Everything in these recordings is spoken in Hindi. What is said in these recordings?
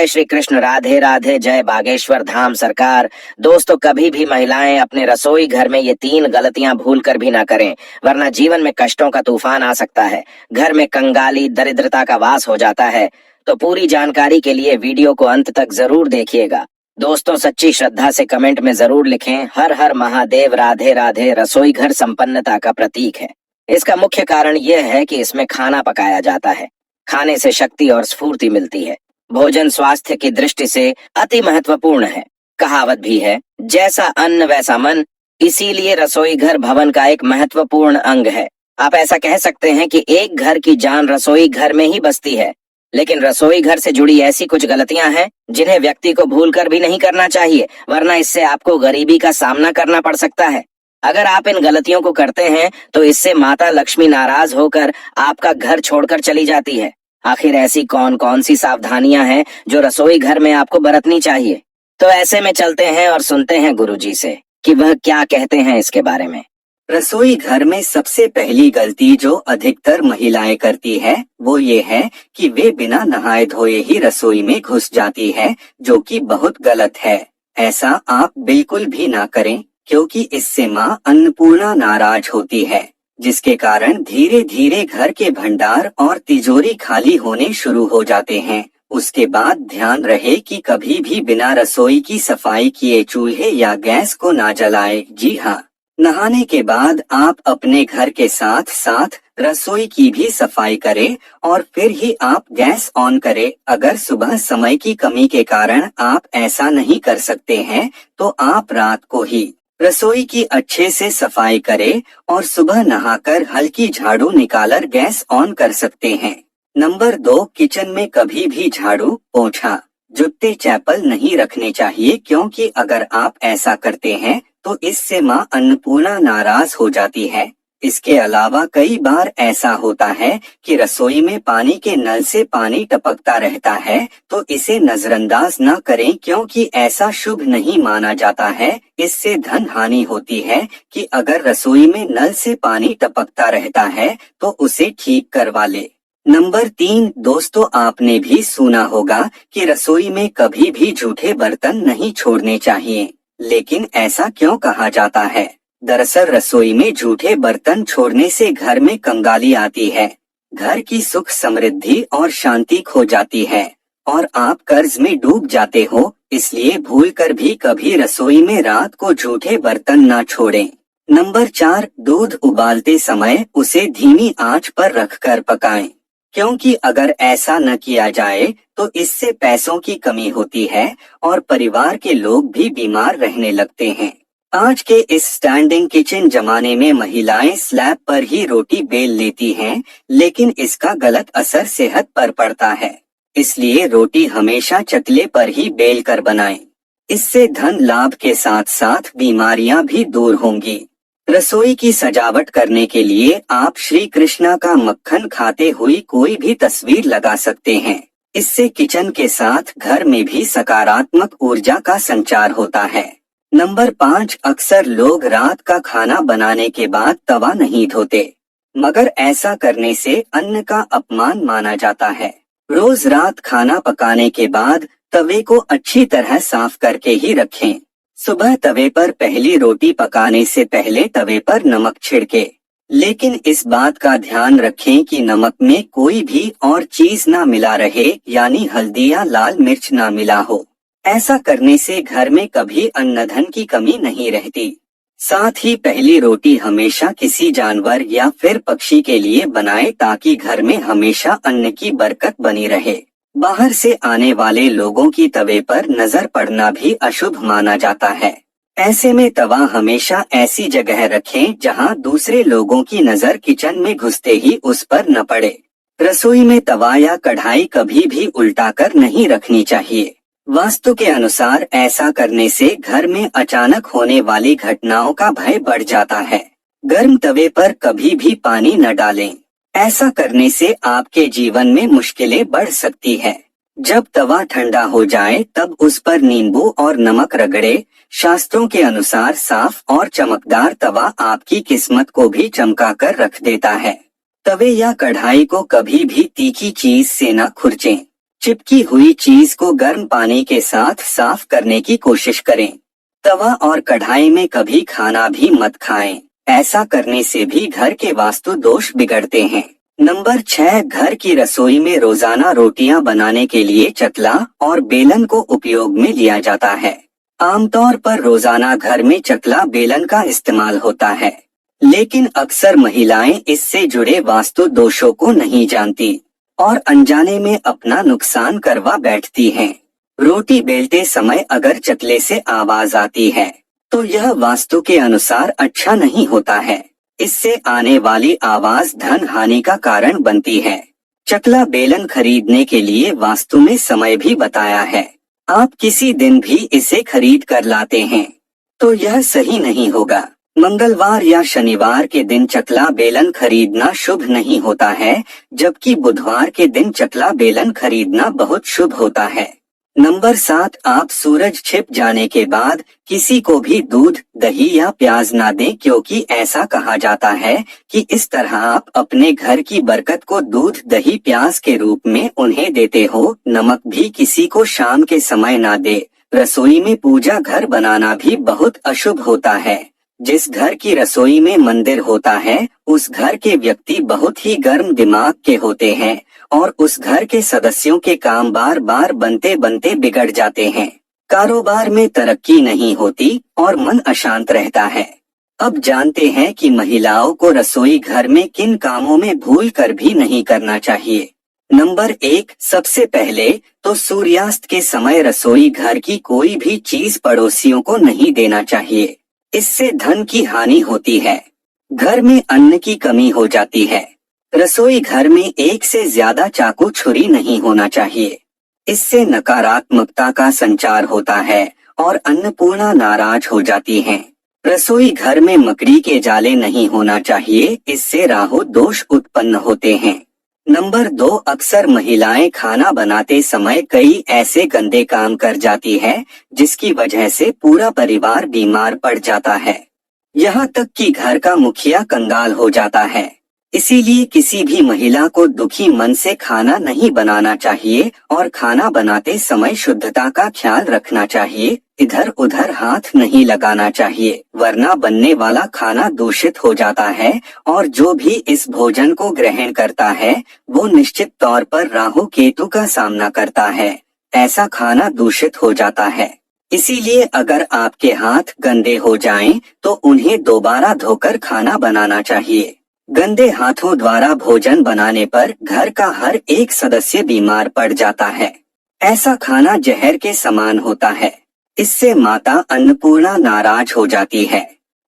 जय श्री कृष्ण, राधे राधे, जय बागेश्वर धाम सरकार। दोस्तों, कभी भी महिलाएं अपने रसोई घर में ये 3 गलतियां भूल कर भी ना करें, वरना जीवन में कष्टों का तूफान आ सकता है। घर में कंगाली, दरिद्रता का वास हो जाता है। तो पूरी जानकारी के लिए वीडियो को अंत तक जरूर देखिएगा। दोस्तों, सच्ची श्रद्धा से कमेंट में जरूर लिखें, हर हर महादेव, राधे राधे। रसोई घर संपन्नता का प्रतीक है। इसका मुख्य कारण यह है कि इसमें खाना पकाया जाता है। खाने से शक्ति और स्फूर्ति मिलती है। भोजन स्वास्थ्य की दृष्टि से अति महत्वपूर्ण है। कहावत भी है, जैसा अन्न वैसा मन। इसीलिए रसोई घर भवन का एक महत्वपूर्ण अंग है। आप ऐसा कह सकते हैं कि एक घर की जान रसोई घर में ही बसती है। लेकिन रसोई घर से जुड़ी ऐसी कुछ गलतियां हैं जिन्हें व्यक्ति को भूलकर भी नहीं करना चाहिए, वरना इससे आपको गरीबी का सामना करना पड़ सकता है। अगर आप इन गलतियों को करते हैं तो इससे माता लक्ष्मी नाराज होकर आपका घर छोड़कर चली जाती है। आखिर ऐसी कौन कौन सी सावधानियां हैं जो रसोई घर में आपको बरतनी चाहिए? तो ऐसे में चलते हैं और सुनते हैं गुरुजी से कि वह क्या कहते हैं इसके बारे में। रसोई घर में सबसे पहली गलती जो अधिकतर महिलाएं करती है वो ये है कि वे बिना नहाए धोए ही रसोई में घुस जाती है, जो कि बहुत गलत है। ऐसा आप बिल्कुल भी ना करें, क्योंकि इससे माँ अन्नपूर्णा नाराज होती है, जिसके कारण धीरे धीरे घर के भंडार और तिजोरी खाली होने शुरू हो जाते हैं। उसके बाद ध्यान रहे कि कभी भी बिना रसोई की सफाई किए चूल्हे या गैस को ना जलाए। जी हाँ, नहाने के बाद आप अपने घर के साथ साथ रसोई की भी सफाई करें और फिर ही आप गैस ऑन करें। अगर सुबह समय की कमी के कारण आप ऐसा नहीं कर सकते हैं तो आप रात को ही रसोई की अच्छे से सफाई करें और सुबह नहाकर हल्की झाड़ू निकालकर गैस ऑन कर सकते हैं। नंबर 2, किचन में कभी भी झाड़ू, पोंछा, जूते, चप्पल नहीं रखने चाहिए, क्योंकि अगर आप ऐसा करते हैं तो इससे माँ अन्नपूर्णा नाराज हो जाती है। इसके अलावा कई बार ऐसा होता है कि रसोई में पानी के नल से पानी टपकता रहता है, तो इसे नजरअंदाज न करें, क्योंकि ऐसा शुभ नहीं माना जाता है। इससे धन हानि होती है कि अगर रसोई में नल से पानी टपकता रहता है तो उसे ठीक करवा ले। नंबर 3, दोस्तों, आपने भी सुना होगा कि रसोई में कभी भी जूठे बर्तन नहीं छोड़ने चाहिए। लेकिन ऐसा क्यों कहा जाता है? दरअसल रसोई में जूठे बर्तन छोड़ने से घर में कंगाली आती है, घर की सुख समृद्धि और शांति खो जाती है और आप कर्ज में डूब जाते हो। इसलिए भूलकर भी कभी रसोई में रात को जूठे बर्तन ना छोड़ें। नंबर 4, दूध उबालते समय उसे धीमी आंच पर रखकर पकाएं, क्योंकि अगर ऐसा न किया जाए तो इससे पैसों की कमी होती है और परिवार के लोग भी बीमार रहने लगते हैं। आज के इस स्टैंडिंग किचन जमाने में महिलाएं स्लैब पर ही रोटी बेल लेती हैं, लेकिन इसका गलत असर सेहत पर पड़ता है। इसलिए रोटी हमेशा चकले पर ही बेल कर बनाएं। इससे धन लाभ के साथ साथ बीमारियां भी दूर होंगी। रसोई की सजावट करने के लिए आप श्री कृष्णा का मक्खन खाते हुए कोई भी तस्वीर लगा सकते हैं। इससे किचन के साथ घर में भी सकारात्मक ऊर्जा का संचार होता है। नंबर 5, अक्सर लोग रात का खाना बनाने के बाद तवा नहीं धोते, मगर ऐसा करने से अन्न का अपमान माना जाता है। रोज रात खाना पकाने के बाद तवे को अच्छी तरह साफ करके ही रखें। सुबह तवे पर पहली रोटी पकाने से पहले तवे पर नमक छिड़के, लेकिन इस बात का ध्यान रखें कि नमक में कोई भी और चीज ना मिला रहे, यानी हल्दी या लाल मिर्च ना मिला हो। ऐसा करने से घर में कभी अन्न धन की कमी नहीं रहती। साथ ही पहली रोटी हमेशा किसी जानवर या फिर पक्षी के लिए बनाएं, ताकि घर में हमेशा अन्न की बरकत बनी रहे। बाहर से आने वाले लोगों की तवे पर नजर पड़ना भी अशुभ माना जाता है। ऐसे में तवा हमेशा ऐसी जगह रखें जहां दूसरे लोगों की नजर किचन में घुसते ही उस पर न पड़े। रसोई में तवा या कढ़ाई कभी भी उल्टा कर नहीं रखनी चाहिए। वास्तु के अनुसार ऐसा करने से घर में अचानक होने वाली घटनाओं का भय बढ़ जाता है। गर्म तवे पर कभी भी पानी न डालें। ऐसा करने से आपके जीवन में मुश्किलें बढ़ सकती है। जब तवा ठंडा हो जाए तब उस पर नींबू और नमक रगड़े। शास्त्रों के अनुसार साफ और चमकदार तवा आपकी किस्मत को भी चमका कर रख देता है। तवे या कढ़ाई को कभी भी तीखी चीज से न खुरचें, चिपकी हुई चीज को गर्म पानी के साथ साफ करने की कोशिश करें। तवा और कढ़ाई में कभी खाना भी मत खाएं। ऐसा करने से भी घर के वास्तु दोष बिगड़ते हैं। नंबर 6, घर की रसोई में रोजाना रोटियां बनाने के लिए चकला और बेलन को उपयोग में लिया जाता है। आमतौर पर रोजाना घर में चकला बेलन का इस्तेमाल होता है, लेकिन अक्सर महिलाएं इससे जुड़े वास्तु दोषों को नहीं जानती और अनजाने में अपना नुकसान करवा बैठती हैं। रोटी बेलते समय अगर चकले से आवाज आती है तो यह वास्तु के अनुसार अच्छा नहीं होता है। इससे आने वाली आवाज धन हानि का कारण बनती है। चकला बेलन खरीदने के लिए वास्तु में समय भी बताया है। आप किसी दिन भी इसे खरीद कर लाते हैं तो यह सही नहीं होगा। मंगलवार या शनिवार के दिन चकला बेलन खरीदना शुभ नहीं होता है, जबकि बुधवार के दिन चकला बेलन खरीदना बहुत शुभ होता है। नंबर 7, आप सूरज छिप जाने के बाद किसी को भी दूध, दही या प्याज ना दें, क्योंकि ऐसा कहा जाता है कि इस तरह आप अपने घर की बरकत को दूध, दही, प्याज के रूप में उन्हें देते हो। नमक भी किसी को शाम के समय ना दे। रसोई में पूजा घर बनाना भी बहुत अशुभ होता है। जिस घर की रसोई में मंदिर होता है उस घर के व्यक्ति बहुत ही गर्म दिमाग के होते हैं और उस घर के सदस्यों के काम बार बार बनते बनते बिगड़ जाते हैं। कारोबार में तरक्की नहीं होती और मन अशांत रहता है। अब जानते हैं कि महिलाओं को रसोई घर में किन कामों में भूल कर भी नहीं करना चाहिए। नंबर 1, सबसे पहले तो सूर्यास्त के समय रसोई घर की कोई भी चीज पड़ोसियों को नहीं देना चाहिए। इससे धन की हानि होती है। घर में अन्न की कमी हो जाती है। रसोई घर में एक से ज्यादा चाकू छुरी नहीं होना चाहिए। इससे नकारात्मकता का संचार होता है और अन्नपूर्णा नाराज हो जाती हैं। रसोई घर में मकड़ी के जाले नहीं होना चाहिए, इससे राहु दोष उत्पन्न होते हैं। नंबर 2, अक्सर महिलाएं खाना बनाते समय कई ऐसे गंदे काम कर जाती है जिसकी वजह से पूरा परिवार बीमार पड़ जाता है। यहाँ तक कि घर का मुखिया कंगाल हो जाता है। इसीलिए किसी भी महिला को दुखी मन से खाना नहीं बनाना चाहिए और खाना बनाते समय शुद्धता का ख्याल रखना चाहिए। इधर उधर हाथ नहीं लगाना चाहिए, वरना बनने वाला खाना दूषित हो जाता है और जो भी इस भोजन को ग्रहण करता है वो निश्चित तौर पर राहु केतु का सामना करता है। ऐसा खाना दूषित हो जाता है। इसीलिए अगर आपके हाथ गंदे हो जाएं तो उन्हें दोबारा धोकर खाना बनाना चाहिए। गंदे हाथों द्वारा भोजन बनाने पर घर का हर एक सदस्य बीमार पड़ जाता है। ऐसा खाना जहर के समान होता है। इससे माता अन्नपूर्णा नाराज हो जाती है।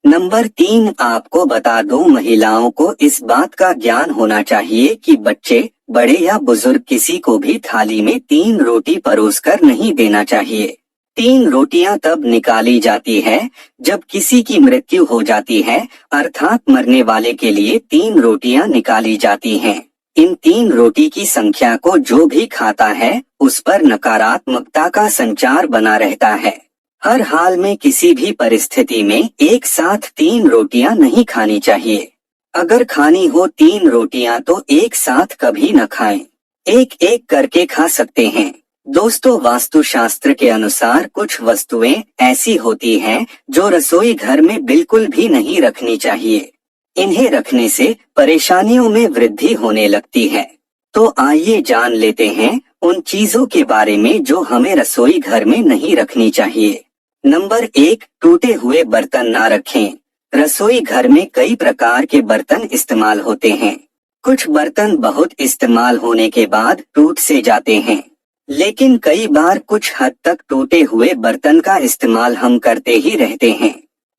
नंबर 3, आपको बता दूं, महिलाओं को इस बात का ज्ञान होना चाहिए कि बच्चे, बड़े या बुजुर्ग किसी को भी थाली में 3 रोटी परोसकर नहीं देना चाहिए। 3 रोटियां तब निकाली जाती है जब किसी की मृत्यु हो जाती है, अर्थात मरने वाले के लिए 3 रोटियां निकाली जाती हैं। इन 3 रोटी की संख्या को जो भी खाता है उस पर नकारात्मकता का संचार बना रहता है। हर हाल में किसी भी परिस्थिति में एक साथ 3 रोटियां नहीं खानी चाहिए। अगर खानी हो 3 रोटियां तो एक साथ कभी न खाएं। एक एक करके खा सकते हैं। दोस्तों, वास्तुशास्त्र के अनुसार कुछ वस्तुएं ऐसी होती हैं जो रसोई घर में बिल्कुल भी नहीं रखनी चाहिए। इन्हें रखने से परेशानियों में वृद्धि होने लगती है। तो आइए जान लेते हैं उन चीजों के बारे में जो हमें रसोई घर में नहीं रखनी चाहिए। नंबर 1, टूटे हुए बर्तन ना रखें। रसोई घर में कई प्रकार के बर्तन इस्तेमाल होते हैं। कुछ बर्तन बहुत इस्तेमाल होने के बाद टूट से जाते हैं, लेकिन कई बार कुछ हद तक टूटे हुए बर्तन का इस्तेमाल हम करते ही रहते हैं।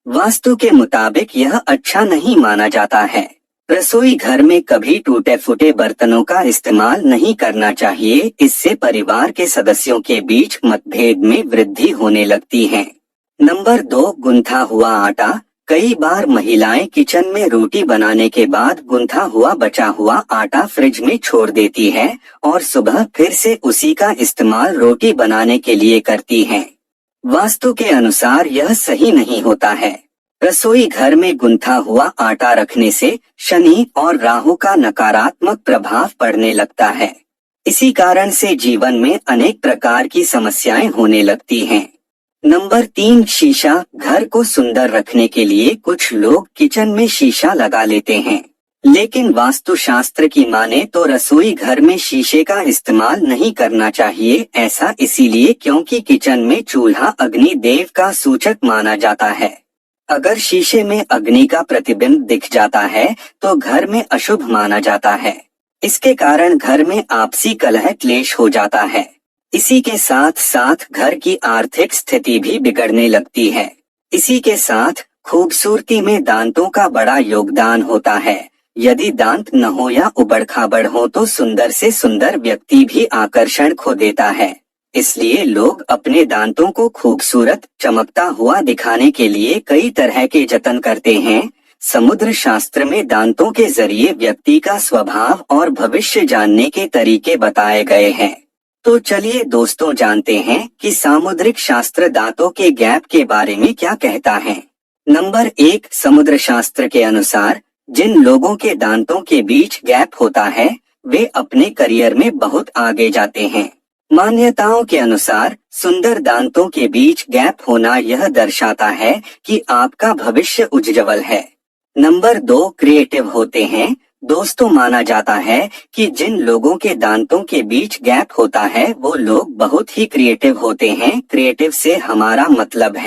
वास्तु के मुताबिक यह अच्छा नहीं माना जाता है। रसोई घर में कभी टूटे फूटे बर्तनों का इस्तेमाल नहीं करना चाहिए। इससे परिवार के सदस्यों के बीच मतभेद में वृद्धि होने लगती है। नंबर 2, गुंथा हुआ आटा। कई बार महिलाएं किचन में रोटी बनाने के बाद गुंथा हुआ बचा हुआ आटा फ्रिज में छोड़ देती है और सुबह फिर से उसी का इस्तेमाल रोटी बनाने के लिए करती हैं। वास्तु के अनुसार यह सही नहीं होता है। रसोई घर में गुंथा हुआ आटा रखने से शनि और राहु का नकारात्मक प्रभाव पड़ने लगता है। इसी कारण से जीवन में अनेक प्रकार की समस्याएं होने लगती हैं। नंबर 3, शीशा। घर को सुंदर रखने के लिए कुछ लोग किचन में शीशा लगा लेते हैं, लेकिन वास्तुशास्त्र की माने तो रसोई घर में शीशे का इस्तेमाल नहीं करना चाहिए। ऐसा इसीलिए क्योंकि किचन में चूल्हा अग्नि देव का सूचक माना जाता है। अगर शीशे में अग्नि का प्रतिबिंब दिख जाता है तो घर में अशुभ माना जाता है। इसके कारण घर में आपसी कलह क्लेश हो जाता है। इसी के साथ साथ घर की आर्थिक स्थिति भी बिगड़ने लगती है। इसी के साथ खूबसूरती में दांतों का बड़ा योगदान होता है। यदि दांत न हो या उबड़ खाबड़ हो तो सुंदर से सुंदर व्यक्ति भी आकर्षण खो देता है। इसलिए लोग अपने दांतों को खूबसूरत चमकता हुआ दिखाने के लिए कई तरह के जतन करते हैं। समुद्र शास्त्र में दांतों के जरिए व्यक्ति का स्वभाव और भविष्य जानने के तरीके बताए गए हैं। तो चलिए दोस्तों जानते हैं कि सामुद्रिक शास्त्र दांतों के गैप के बारे में क्या कहता है। नंबर 1, समुद्र शास्त्र के अनुसार जिन लोगों के दांतों के बीच गैप होता है वे अपने करियर में बहुत आगे जाते हैं। मान्यताओं के अनुसार सुंदर दांतों के बीच गैप होना यह दर्शाता है कि आपका भविष्य उज्ज्वल है। नंबर 2, क्रिएटिव होते हैं। दोस्तों माना जाता है कि जिन लोगों के दांतों के बीच गैप होता है वो लोग बहुत ही क्रिएटिव होते हैं। क्रिएटिव से हमारा मतलब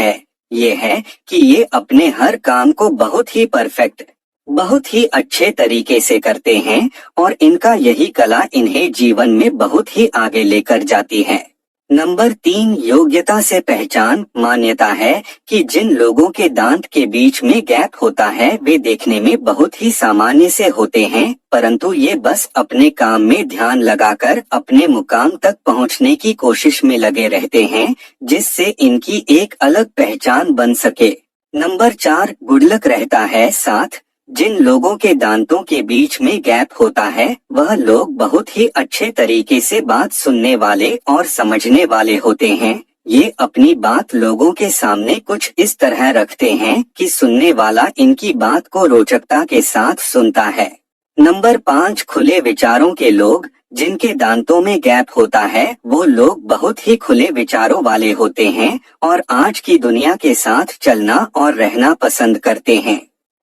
ये है कि ये अपने हर काम को बहुत ही परफेक्ट, बहुत ही अच्छे तरीके से करते हैं और इनका यही कला इन्हें जीवन में बहुत ही आगे लेकर जाती है। नंबर 3, योग्यता से पहचान। मान्यता है कि जिन लोगों के दांत के बीच में गैप होता है वे देखने में बहुत ही सामान्य से होते हैं, परंतु ये बस अपने काम में ध्यान लगाकर अपने मुकाम तक पहुंचने की कोशिश में लगे रहते हैं, जिससे इनकी एक अलग पहचान बन सके। नंबर 4, गुड लक रहता है साथ। जिन लोगों के दांतों के बीच में गैप होता है वह लोग बहुत ही अच्छे तरीके से बात सुनने वाले और समझने वाले होते हैं। ये अपनी बात लोगों के सामने कुछ इस तरह रखते हैं कि सुनने वाला इनकी बात को रोचकता के साथ सुनता है। नंबर 5, खुले विचारों के लोग। जिनके दांतों में गैप होता है वो लोग बहुत ही खुले विचारों वाले होते हैं और आज की दुनिया के साथ चलना और रहना पसंद करते हैं।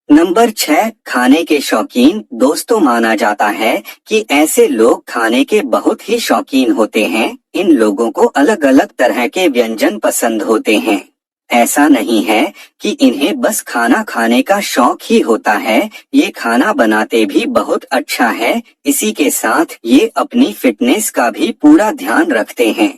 नंबर 6, खाने के शौकीन। दोस्तों माना जाता है कि ऐसे लोग खाने के बहुत ही शौकीन होते हैं। इन लोगों को अलग अलग तरह के व्यंजन पसंद होते हैं। ऐसा नहीं है कि इन्हें बस खाना खाने का शौक ही होता है, ये खाना बनाते भी बहुत अच्छा है। इसी के साथ ये अपनी फिटनेस का भी पूरा ध्यान रखते हैं।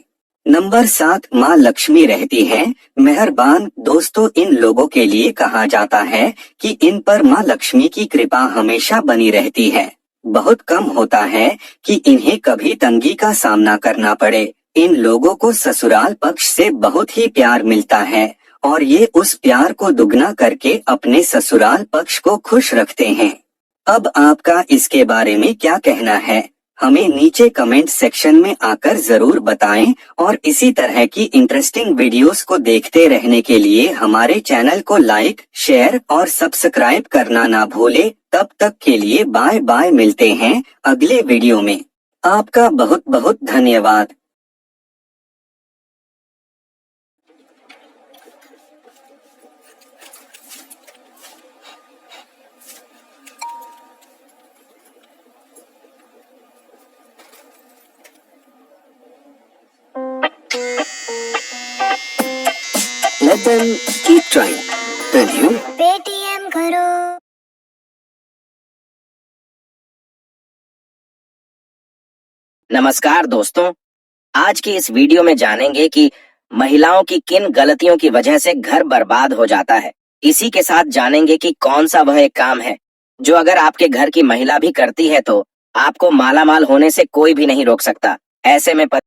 नंबर 7, माँ लक्ष्मी रहती है मेहरबान। दोस्तों इन लोगों के लिए कहा जाता है कि इन पर माँ लक्ष्मी की कृपा हमेशा बनी रहती है। बहुत कम होता है कि इन्हें कभी तंगी का सामना करना पड़े। इन लोगों को ससुराल पक्ष से बहुत ही प्यार मिलता है और ये उस प्यार को दुगना करके अपने ससुराल पक्ष को खुश रखते हैं। अब आपका इसके बारे में क्या कहना है हमें नीचे कमेंट सेक्शन में आकर जरूर बताएं और इसी तरह की इंटरेस्टिंग वीडियोस को देखते रहने के लिए हमारे चैनल को लाइक, शेयर और सब्सक्राइब करना ना भूले। तब तक के लिए बाय बाय, मिलते हैं अगले वीडियो में। आपका बहुत बहुत धन्यवाद। Let them keep trying. And you? Paytm करो। नमस्कार दोस्तों, आज की इस वीडियो में जानेंगे कि महिलाओं की किन गलतियों की वजह से घर बर्बाद हो जाता है। इसी के साथ जानेंगे कि कौन सा वह एक काम है जो अगर आपके घर की महिला भी करती है तो आपको मालामाल होने से कोई भी नहीं रोक सकता। ऐसे में